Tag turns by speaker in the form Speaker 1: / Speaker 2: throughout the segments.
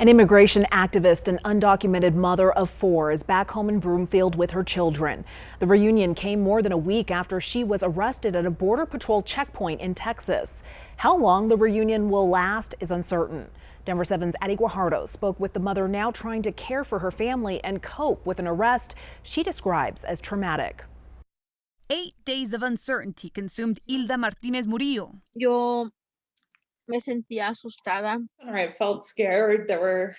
Speaker 1: An immigration activist and undocumented mother of 4 is back home in Broomfield with her children. The reunion came more than a week after she was arrested at a Border Patrol checkpoint in Texas. How long the reunion will last is uncertain. Denver 7's Addie Guajardo spoke with the mother now trying to care for her family and cope with an arrest she describes as traumatic.
Speaker 2: 8 days of uncertainty consumed Hilda Martinez Murillo.
Speaker 3: Yo me sentía asustada.
Speaker 4: I felt scared. There were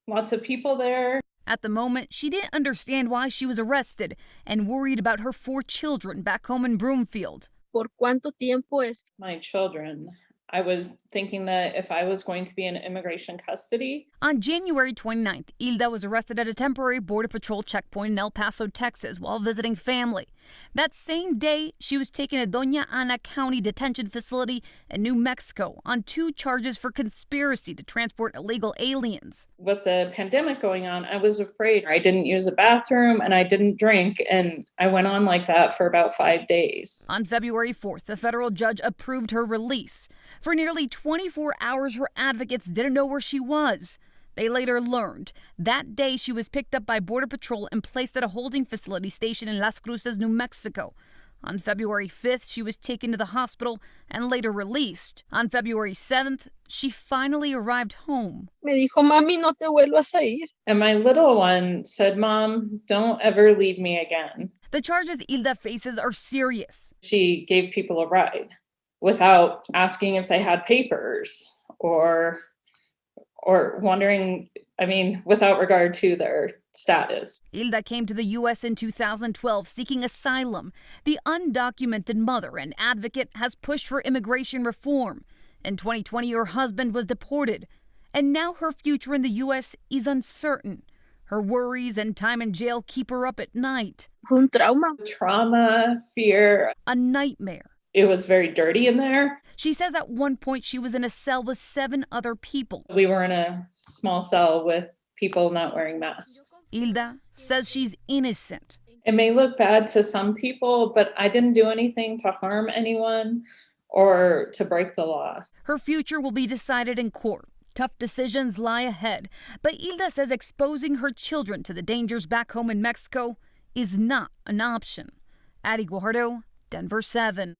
Speaker 4: lots of people there.
Speaker 2: At the moment, she didn't understand why she was arrested and worried about her 4 children back home in Broomfield.
Speaker 3: ¿Por cuánto tiempo es?
Speaker 4: My children. I was thinking that if I was going to be in immigration custody.
Speaker 2: On January 29th, Hilda was arrested at a temporary Border Patrol checkpoint in El Paso, Texas, while visiting family. That same day, she was taken to Doña Ana County Detention Facility in New Mexico on 2 charges for conspiracy to transport illegal aliens.
Speaker 4: With the pandemic going on, I was afraid. I didn't use a bathroom and I didn't drink, and I went on like that for about 5 days.
Speaker 2: On February 4th, the federal judge approved her release. For nearly 24 hours, her advocates didn't know where she was. They later learned that day she was picked up by Border Patrol and placed at a holding facility stationed in Las Cruces, New Mexico. On February 5th, she was taken to the hospital and later released. On February 7th, she finally arrived home.
Speaker 3: Me dijo, mami, no te vuelvas a ir.
Speaker 4: And my little one said, Mom, don't ever leave me again.
Speaker 2: The charges Hilda faces are serious.
Speaker 4: She gave people a ride without asking if they had papers or wondering, without regard to their status.
Speaker 2: Hilda came to the U.S. in 2012 seeking asylum. The undocumented mother and advocate has pushed for immigration reform. In 2020, her husband was deported, and now her future in the U.S. is uncertain. Her worries and time in jail keep her up at night.
Speaker 3: Fue un trauma.
Speaker 4: Trauma, fear.
Speaker 2: A nightmare.
Speaker 4: It was very dirty in there.
Speaker 2: She says at one point she was in a cell with 7 other people.
Speaker 4: We were in a small cell with people not wearing masks.
Speaker 2: Hilda says she's innocent.
Speaker 4: It may look bad to some people, but I didn't do anything to harm anyone or to break the law.
Speaker 2: Her future will be decided in court. Tough decisions lie ahead. But Hilda says exposing her children to the dangers back home in Mexico is not an option. Addie Guajardo, Denver 7.